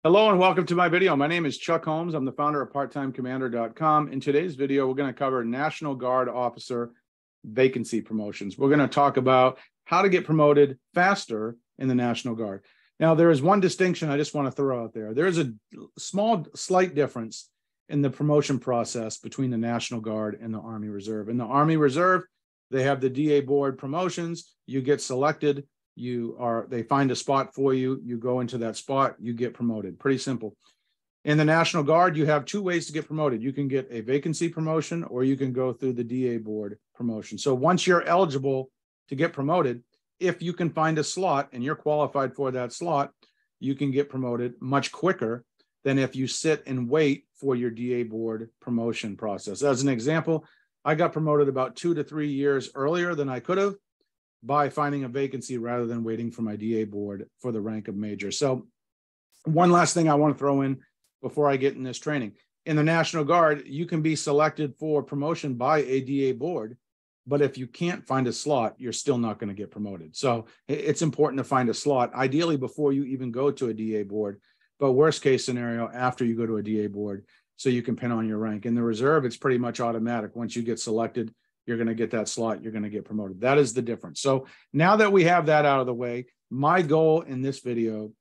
Hello and welcome to my video. My name is Chuck Holmes. I'm the founder of PartTimeCommander.com. In today's video, we're going to cover National Guard officer vacancy promotions. We're going to talk about how to get promoted faster in the National Guard. Now, there is one distinction I just want to throw out there. There is a slight difference in the promotion process between the National Guard and the Army Reserve. In the Army Reserve, they have the DA board promotions. You get selected. They find a spot for you, you go into that spot, you get promoted. Pretty simple. In the National Guard, you have two ways to get promoted. You can get a vacancy promotion or you can go through the DA board promotion. So once you're eligible to get promoted, if you can find a slot and you're qualified for that slot, you can get promoted much quicker than if you sit and wait for your DA board promotion process. As an example, I got promoted about 2 to 3 years earlier than I could have by finding a vacancy rather than waiting for my DA board for the rank of major. So one last thing I want to throw in before I get in this training. In the National Guard, you can be selected for promotion by a DA board, but if you can't find a slot, you're still not going to get promoted. So it's important to find a slot, ideally before you even go to a DA board, but worst case scenario, after you go to a DA board, so you can pin on your rank. In the Reserve, it's pretty much automatic. Once you get selected, you're going to get that slot, you're going to get promoted. That is the difference. So now that we have that out of the way, my goal in this video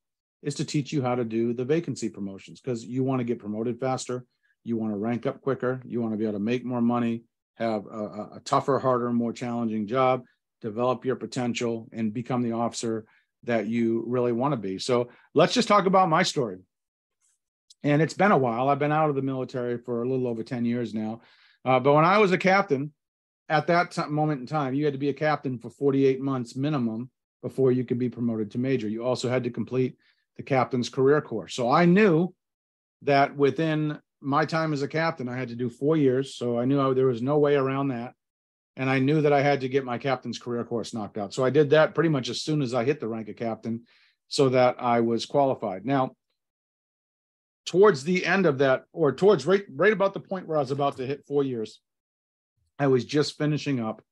is to teach you how to do the vacancy promotions, because you want to get promoted faster, you want to rank up quicker, you want to be able to make more money, have a tougher, harder, more challenging job, develop your potential, and become the officer that you really want to be. So let's just talk about my story. And it's been a while. I've been out of the military for a little over 10 years now. But when I was a captain, at that moment in time, you had to be a captain for 48 months minimum before you could be promoted to major. You also had to complete the captain's career course. So I knew that within my time as a captain, I had to do 4 years. So I knew there was no way around that. And I knew that I had to get my captain's career course knocked out. So I did that pretty much as soon as I hit the rank of captain so that I was qualified. Now, towards the end of that, or towards right about the point where I was about to hit 4 years, I was just finishing up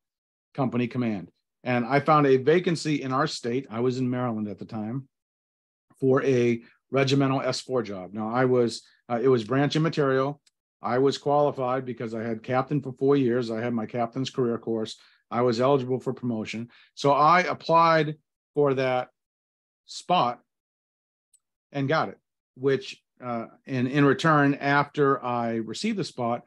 company command, and I found a vacancy in our state. I was in Maryland at the time for a regimental S4 job. Now it was branch and material. I was qualified because I had captain for 4 years. I had my captain's career course. I was eligible for promotion. So I applied for that spot and got it, which in return, after I received the spot,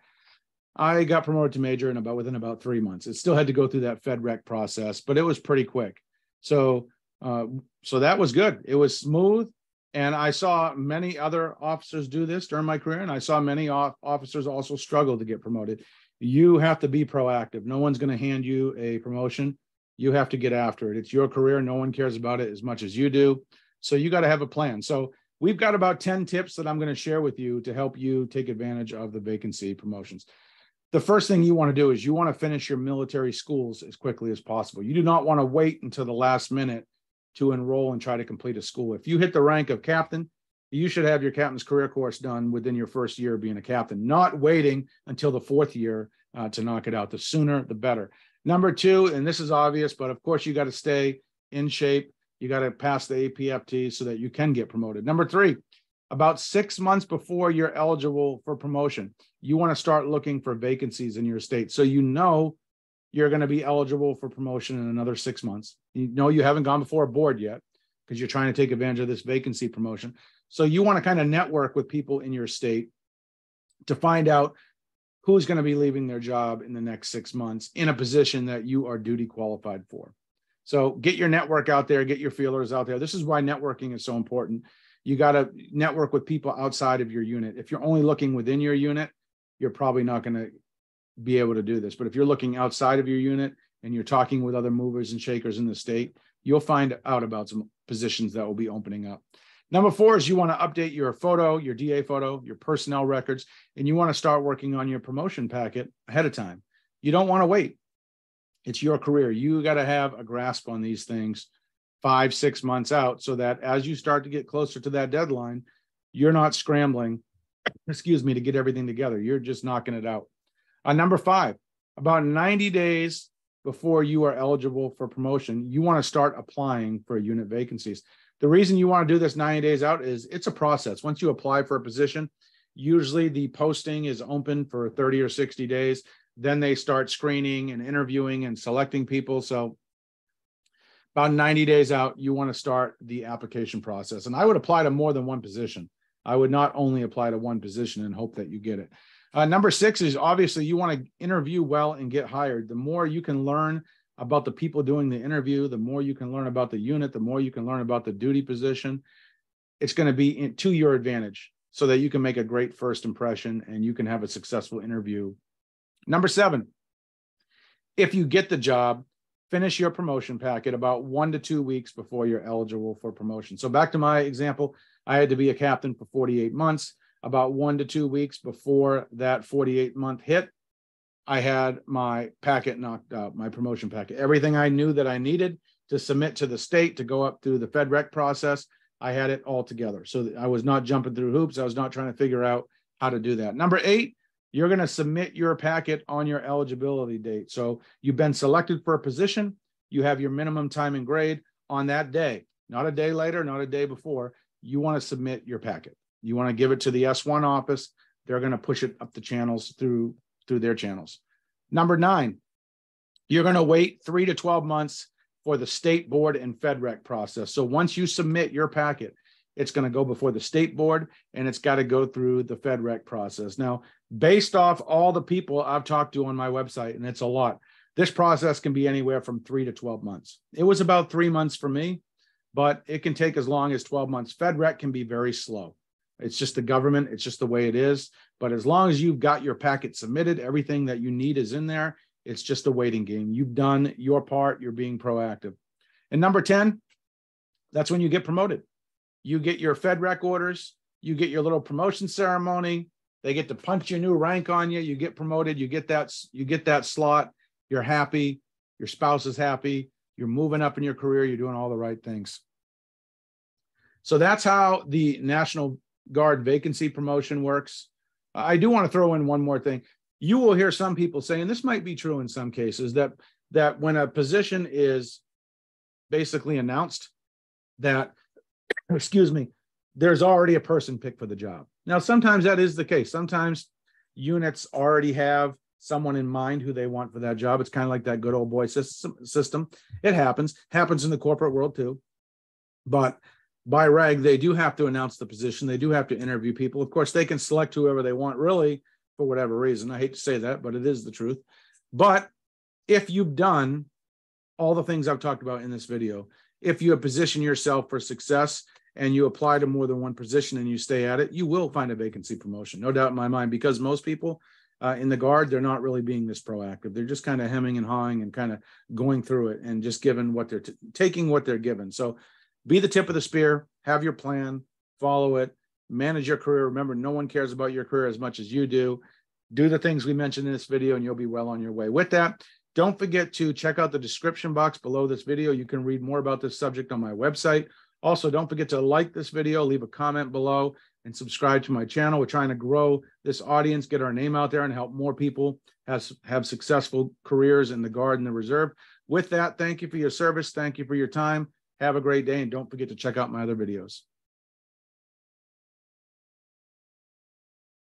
I got promoted to major within about 3 months. It still had to go through that FedRec process, but it was pretty quick. So that was good. It was smooth. And I saw many other officers do this during my career. And I saw many officers also struggle to get promoted. You have to be proactive. No one's going to hand you a promotion. You have to get after it. It's your career. No one cares about it as much as you do. So you got to have a plan. So we've got about 10 tips that I'm going to share with you to help you take advantage of the vacancy promotions. The first thing you want to do is you want to finish your military schools as quickly as possible. You do not want to wait until the last minute to enroll and try to complete a school. If you hit the rank of captain, you should have your captain's career course done within your first year of being a captain, not waiting until the 4th year to knock it out. The sooner, the better. Number 2, and this is obvious, but of course you got to stay in shape. You got to pass the APFT so that you can get promoted. Number 3, about 6 months before you're eligible for promotion, you want to start looking for vacancies in your state. So you know you're going to be eligible for promotion in another 6 months. You know you haven't gone before a board yet because you're trying to take advantage of this vacancy promotion. So you want to kind of network with people in your state to find out who's going to be leaving their job in the next 6 months in a position that you are duty qualified for. So get your network out there, get your feelers out there. This is why networking is so important. You got to network with people outside of your unit. If you're only looking within your unit, you're probably not going to be able to do this. But if you're looking outside of your unit and you're talking with other movers and shakers in the state, you'll find out about some positions that will be opening up. Number 4 is you want to update your photo, your DA photo, your personnel records, and you want to start working on your promotion packet ahead of time. You don't want to wait. It's your career. You got to have a grasp on these things 5, 6 months out so that as you start to get closer to that deadline, you're not scrambling, to get everything together. You're just knocking it out. Number 5, about 90 days before you are eligible for promotion, you want to start applying for unit vacancies. The reason you want to do this 90 days out is it's a process. Once you apply for a position, usually the posting is open for 30 or 60 days. Then they start screening and interviewing and selecting people. So about 90 days out, you want to start the application process. And I would apply to more than one position. I would not only apply to one position and hope that you get it. Number 6 is obviously you want to interview well and get hired. The more you can learn about the people doing the interview, the more you can learn about the unit, the more you can learn about the duty position. It's going to be to your advantage so that you can make a great first impression and you can have a successful interview. Number 7, if you get the job, finish your promotion packet about 1 to 2 weeks before you're eligible for promotion. So back to my example, I had to be a captain for 48 months. About 1 to 2 weeks before that 48-month hit, I had my packet knocked out, my promotion packet. Everything I knew that I needed to submit to the state to go up through the FedRec process, I had it all together. So I was not jumping through hoops. I was not trying to figure out how to do that. Number 8, you're going to submit your packet on your eligibility date. So you've been selected for a position. You have your minimum time and grade on that day, not a day later, not a day before. You want to submit your packet. You want to give it to the S1 office. They're going to push it up the channels through their channels. Number 9, you're going to wait 3 to 12 months for the state board and FedRec process. So once you submit your packet, it's going to go before the state board and it's got to go through the FedRec process. Now, based off all the people I've talked to on my website, and it's a lot, this process can be anywhere from 3 to 12 months. It was about 3 months for me, but it can take as long as 12 months. FedRec can be very slow. It's just the government. It's just the way it is. But as long as you've got your packet submitted, everything that you need is in there. It's just a waiting game. You've done your part. You're being proactive. And number 10, that's when you get promoted. You get your FedRec orders. You get your little promotion ceremony. They get to punch your new rank on you. You get promoted. You get that slot. You're happy. Your spouse is happy. You're moving up in your career. You're doing all the right things. So that's how the National Guard vacancy promotion works. I do want to throw in one more thing. You will hear some people say, and this might be true in some cases, that when a position is basically announced, that, excuse me, there's already a person picked for the job. Now, sometimes that is the case. Sometimes units already have someone in mind who they want for that job. It's kind of like that good old boy system. It happens in the corporate world too. But by reg, they do have to announce the position. They do have to interview people. Of course, they can select whoever they want, really, for whatever reason. I hate to say that, but it is the truth. But if you've done all the things I've talked about in this video, if you have positioned yourself for success and you apply to more than one position and you stay at it, you will find a vacancy promotion, no doubt in my mind, because most people in the Guard, they're not really being this proactive. They're just kind of hemming and hawing and kind of going through it and just giving what they're taking what they're given. So be the tip of the spear, have your plan, follow it, manage your career. Remember, no one cares about your career as much as you do. Do the things we mentioned in this video and you'll be well on your way. With that, don't forget to check out the description box below this video. You can read more about this subject on my website. Also, don't forget to like this video, leave a comment below, and subscribe to my channel. We're trying to grow this audience, get our name out there, and help more people have successful careers in the Guard and the Reserve. With that, thank you for your service. Thank you for your time. Have a great day, and don't forget to check out my other videos.